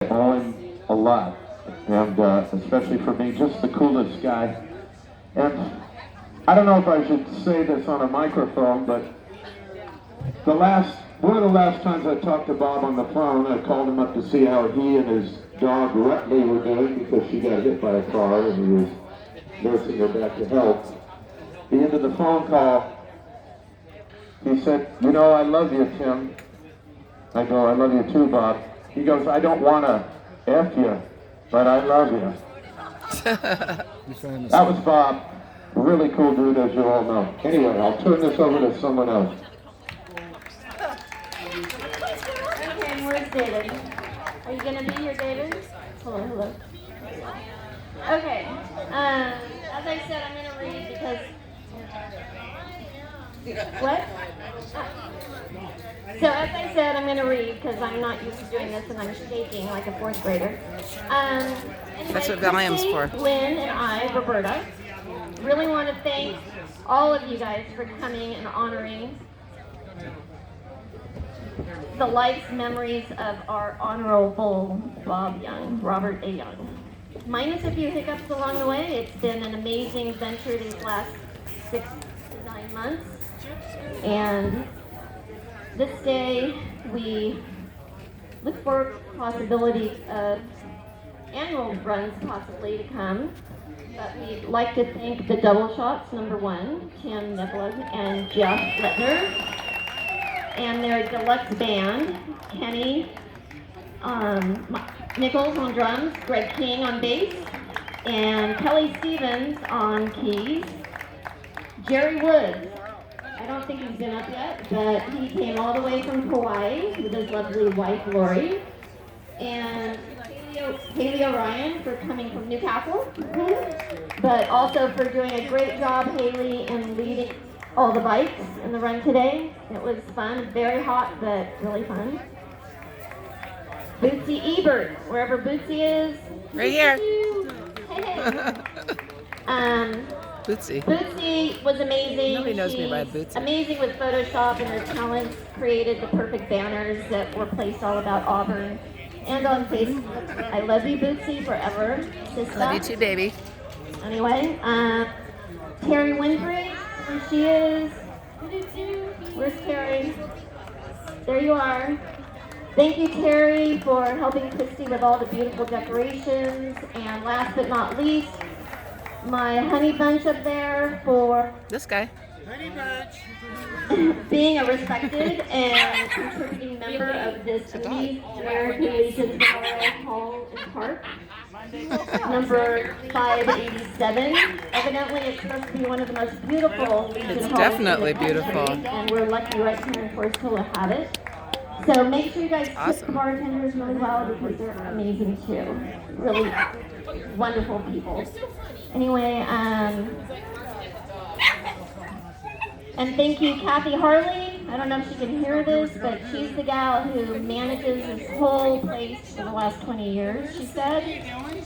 owe him a lot, and especially for me, just the coolest guy. And I don't know if I should say this on a microphone, but one of the last times I talked to Bob on the phone, I called him up to see how he and his dog Rutley were doing because she got hit by a car and he was nursing her back to health. At the end of the phone call, he said, "You know, I love you, Tim." I go, "I love you too, Bob." He goes, "I don't want to F you, but I love you." That was Bob. A really cool dude, as you all know. Anyway, I'll turn this over to someone else. Okay, where's David? Are you going to be here, David? Hello. Okay, as I said, I'm going to read because... What? So as I said, I'm going to read because I'm not used to doing this and I'm shaking like a fourth grader. Anyway, That's what Valium's for. Lynn and I, Roberta, really want to thank all of you guys for coming and honoring the life's memories of our honorable Bob Young, Robert A. Young. Minus a few hiccups along the way, it's been an amazing venture these last 6 to 9 months. And this day, we look for possibilities of annual runs possibly to come. But we'd like to thank the Double Shots, #1, Tim Nicholas and Jeff Lettner, and their deluxe band, Kenny Nichols on drums, Greg King on bass, and Kelly Stevens on keys, Jerry Woods. I don't think he's been up yet, but he came all the way from Hawaii with his lovely wife, Lori, and Haley O'Ryan for coming from Newcastle, but also for doing a great job, Haley, in leading all the bikes in the run today. It was fun, very hot, but really fun. Bootsy Ebert, wherever Bootsy is. Right here. Hey. Bootsy. Bootsy was amazing. Nobody knows me by She's Bootsy. amazing with Photoshop, and her talents created the perfect banners that were placed all about Auburn. And on Facebook. I love you, Bootsy, forever. Sister. Love you too, baby. Anyway, Terry Winfrey, where she is. Where's Terry? There you are. Thank you, Terry, for helping Christy with all the beautiful decorations. And last but not least, my honey bunch up there for This guy. being a respected and contributing member of this American Legion Memorial Hall and Park. Number 587. Evidently, it's supposed to be one of the most beautiful Legion It's halls definitely in the country, beautiful. and we're lucky right here in Forest Hill to have it. So make sure you guys tip Awesome. the bartenders really well because they're amazing too. Really wonderful people. Anyway, and thank you, Kathy Harley. I don't know if she can hear this, but she's the gal who manages this whole place for the last 20 years, she said.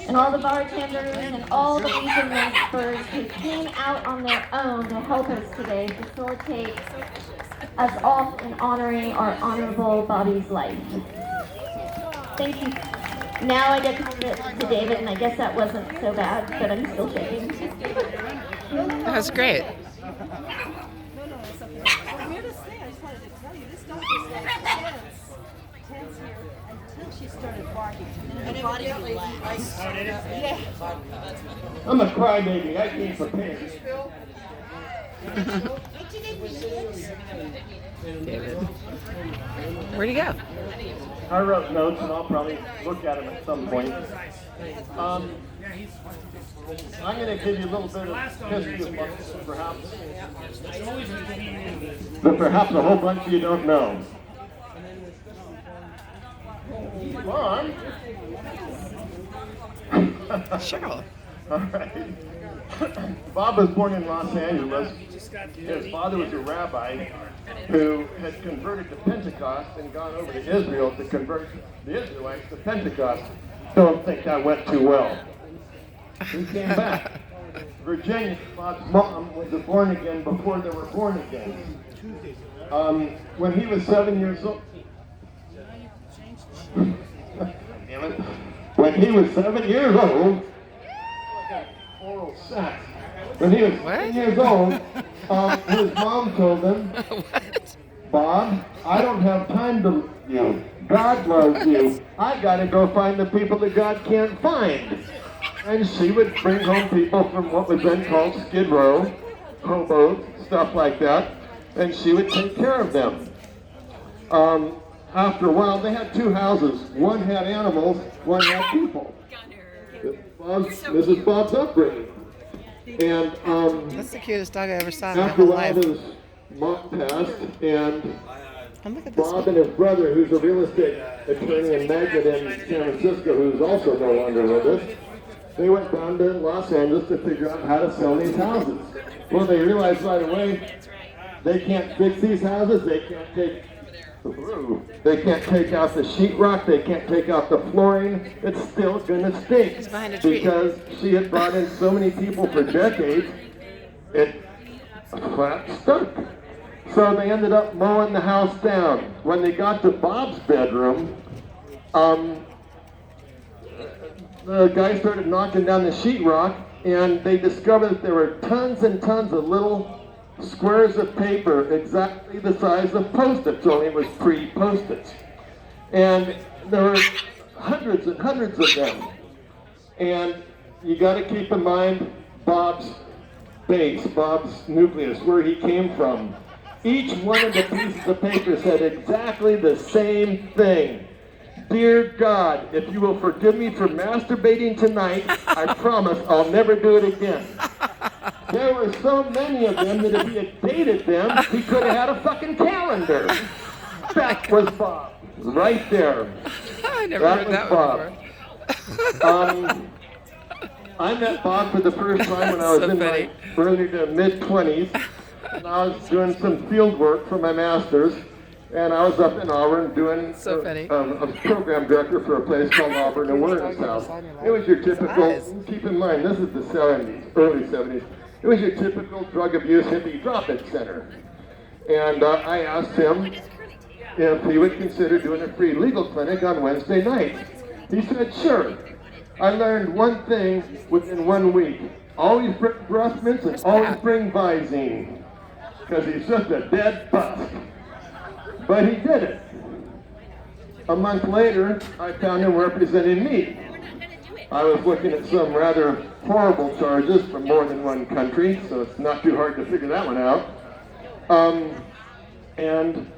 And all the bartenders and all the Legion members who came out on their own to help us today facilitate us all in honoring our honorable Bobby's life. Thank you. Now I get to hand it to David, and I guess that wasn't so bad, but I'm still shaking. That was great. I'm a crybaby. I came prepared. David. Where'd he go? I wrote notes, and I'll probably look at them at some point. I'm going to give you a little bit of history of Bucks, perhaps. But perhaps a whole bunch of you don't know. Come on. Sure. All right. Bob was born in Los Angeles. His father was a rabbi who had converted to Pentecost and gone over to Israel to convert the Israelites to Pentecost. Don't think that went too well. He came back. Virginia, Bob's mom, was a born again before they were born again. When he was 7 years old. Damn it. When he was 7 years old, oral sex. When he was What? 7 years old, his mom told him, What? Bob, I don't have time to love you. God loves you. I gotta go find the people that God can't find. And she would bring home people from what was then called Skid Row, hobos, stuff like that, and she would take care of them. After a while, they had two houses. One had animals, one had people. Mrs. Bob's upbringing. And That's the cutest dog I ever saw in my after a whole while, life. his mom passed, and And look at this Bob one. and his brother, who's a real estate attorney and magnate in San Francisco, who's also no longer with us, they went down to Los Angeles to figure out how to sell these houses. Well, they realized right away they can't fix these houses. They can't take out the sheetrock. They can't take out the flooring. It's still gonna stink He's behind a tree. because she had brought in so many people for decades. It flat stunk. So they ended up mowing the house down. When they got to Bob's bedroom, the guy started knocking down the sheetrock, and they discovered that there were tons and tons of little squares of paper exactly the size of Post-its, only it was pre-Post-its. And there were hundreds and hundreds of them. And you got to keep in mind Bob's base, Bob's nucleus, where he came from. Each one of the pieces of paper said exactly the same thing. Dear God, if you will forgive me for masturbating tonight, I promise I'll never do it again. There were so many of them that if he had dated them, he could have had a fucking calendar. That was Bob, right there. I never That heard was that Bob. one before. I met Bob for the first time when I was So in funny. my early to mid-20s. And I was doing some field work for my master's. And I was up in Auburn doing So funny. a program director for a place called Auburn Awareness House. It was your typical, Nice. keep in mind, this is the 70s, early 70s. It was your typical drug abuse hippie drop-in center. And I asked him if he would consider doing a free legal clinic on Wednesday nights. He said, sure. I learned one thing within 1 week. Always bring breath mints and always bring Visine. Because he's just a dead bust. But he did it. A month later, I found him representing me. I was looking at some rather horrible charges from more than one country, so it's not too hard to figure that one out. And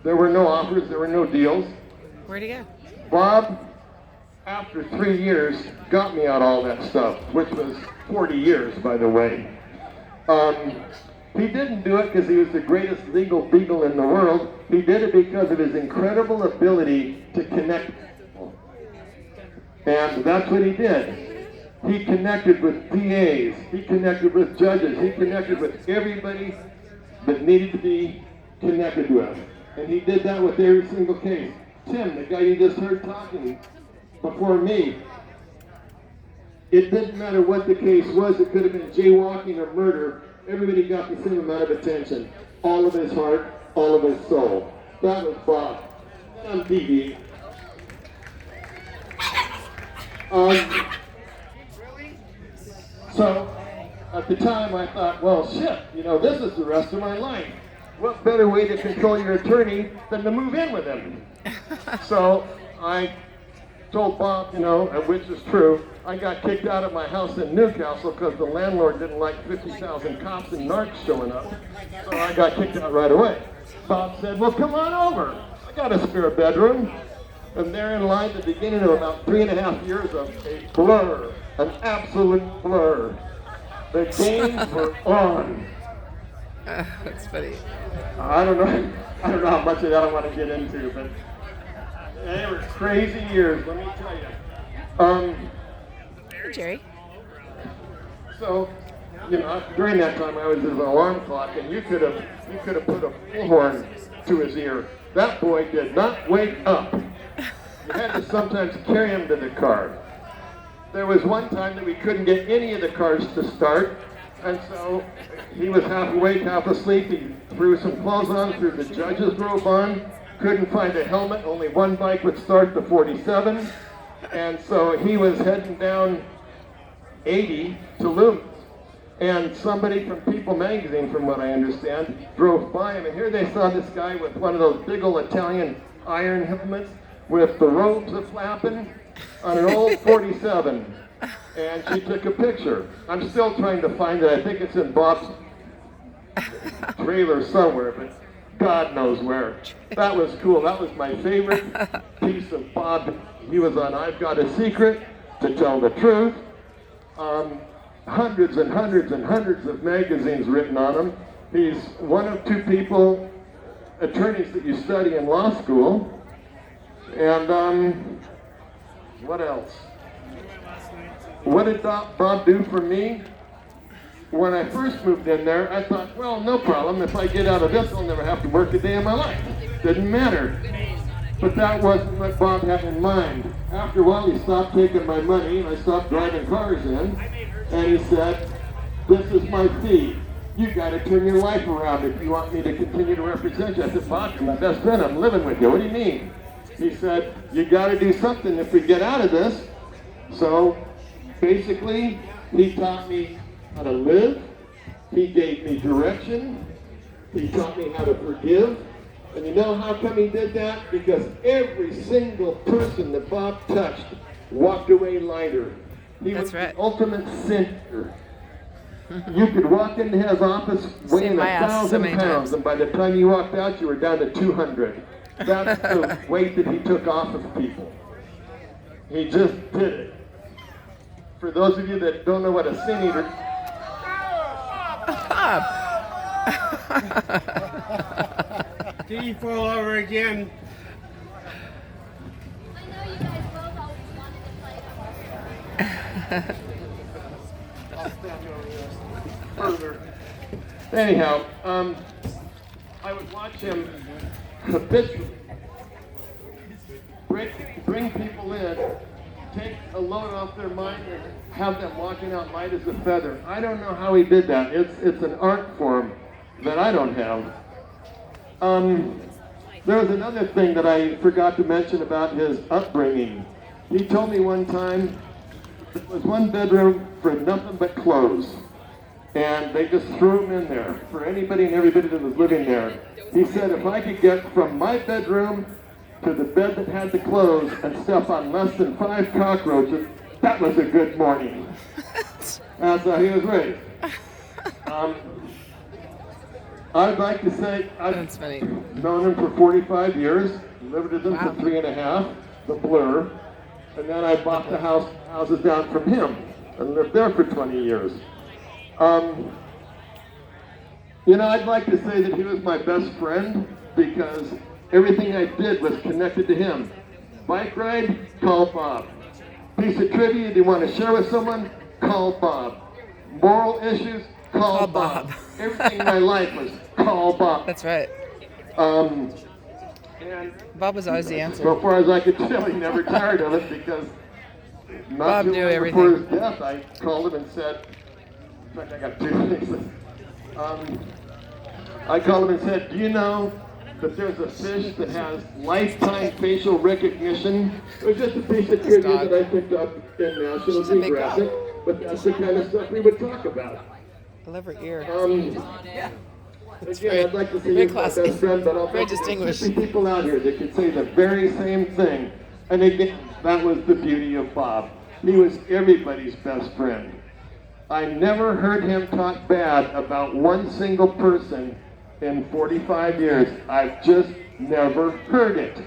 there were no offers, there were no deals. Where'd he go? Bob, after 3 years, got me out all that stuff, which was 40 years, by the way. He didn't do it because he was the greatest legal beagle in the world. He did it because of his incredible ability to connect people. And that's what he did. He connected with DAs. He connected with judges. He connected with everybody that needed to be connected with. And he did that with every single case. Tim, the guy you just heard talking before me, it didn't matter what the case was. It could have been jaywalking or murder. Everybody got the same amount of attention. All of his heart, all of his soul. That was Bob. On TV. So, at the time I thought, well, shit, this is the rest of my life. What better way to control your attorney than to move in with him? So, I told Bob, which is true, I got kicked out of my house in Newcastle because the landlord didn't like 50,000 cops and narcs showing up. So I got kicked out right away. Bob said, well, come on over. I got a spare bedroom. And therein lied the beginning of about 3.5 years of a blur, an absolute blur. The games were on. That's funny. I don't know how much of that I want to get into, but they were crazy years, let me tell you. Hey, Jerry. So, during that time I was his alarm clock, and you could have put a bullhorn to his ear. That boy did not wake up. You had to sometimes carry him to the car. There was one time that we couldn't get any of the cars to start, and so he was half awake, half asleep. He threw some clothes on, threw the judge's robe on, couldn't find a helmet, only one bike would start, the 47. And so he was heading down 80 to Loomis. And somebody from People magazine, from what I understand, drove by him. And here they saw this guy with one of those big old Italian iron helmets with the robes a-flapping on an old 47. And she took a picture. I'm still trying to find it. I think it's in Bob's trailer somewhere, but God knows where. That was cool. That was my favorite piece of Bob. He was on I've Got a Secret, To Tell the Truth. Hundreds and hundreds and hundreds of magazines written on him. He's one of two people, attorneys that you study in law school. And what else? What did Bob do for me? When I first moved in there, I thought, well, no problem. If I get out of this, I'll never have to work a day in my life. Didn't matter. But that wasn't what Bob had in mind. After a while, he stopped taking my money, and I stopped driving cars in. And he said, this is my fee. You got to turn your life around if you want me to continue to represent you. I said, Bob, you're my best friend. I'm living with you. What do you mean? He said, you got to do something if we get out of this. So basically, he taught me how to live. He gave me direction. He taught me how to forgive. And you know how come he did that? Because every single person that Bob touched walked away lighter. He was the ultimate sinner. You could walk into his office weighing 1,000 pounds, and by the time you walked out, you were down to 200. That's the weight that he took off of people. He just did it. For those of you that don't know what a sin eater... Did he fall over again? I know you guys both always wanted to play. I'll stand over this further. Anyhow, I would watch him habitually bring people in, take a load off their mind, and have them walking out light as a feather. I don't know how he did that. It's an art form that I don't have. There was another thing that I forgot to mention about his upbringing. He told me one time there was one bedroom for nothing but clothes. And they just threw him in there for anybody and everybody that was living there. He said if I could get from my bedroom to the bed that had the clothes and step on less than 5 cockroaches, that was a good morning. That's how he was raised. I'd like to say I've known him for 45 years, lived with him for 3.5, the Blur, and then I bought the houses down from him and lived there for 20 years. You know, I'd like to say that he was my best friend because everything I did was connected to him. Bike ride, call Bob. Piece of trivia you want to share with someone, call Bob. Moral issues, call Bob. Everything in my life was call Bob. That's right. And Bob was always the answer. So far as I could tell, he never tired of it because Bob knew everything. Before his death, I called him and said, in fact, I got 2 things. I called him and said, do you know that there's a fish that has lifetime facial recognition? It was just a piece of trivia that I picked up in National Geographic, but that's the kind of stuff we would talk about. I love her ear. Again, I'd like to see you my best friend, but I'll very bet there's distinguished. 50 people out here that could say the very same thing. And again, that was the beauty of Bob. He was everybody's best friend. I never heard him talk bad about one single person in 45 years. I've just never heard it.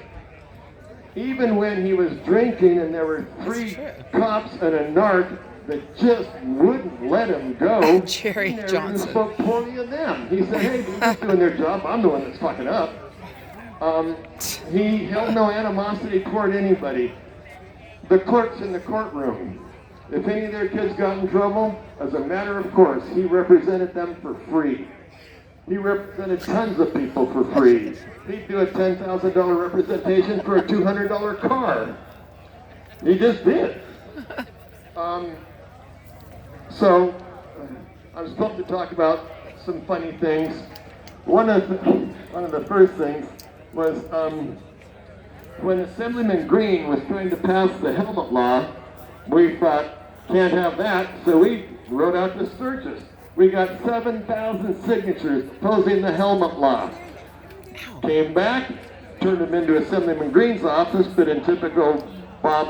Even when he was drinking and there were 3 cops and a narc that just wouldn't let him go, Jerry he never Johnson. even spoke poorly of them. He said, hey, they're just doing their job. I'm the one that's fucking up. He held no animosity toward anybody. The clerks in the courtroom, if any of their kids got in trouble, as a matter of course, he represented them for free. He represented tons of people for free. He'd do a $10,000 representation for a $200 car. He just did. So, I'm supposed to talk about some funny things. One of the first things was when Assemblyman Green was trying to pass the helmet law, we thought, can't have that, so we wrote out the Sturgis. We got 7,000 signatures opposing the helmet law. Came back, turned them into Assemblyman Green's office, but in typical Bob and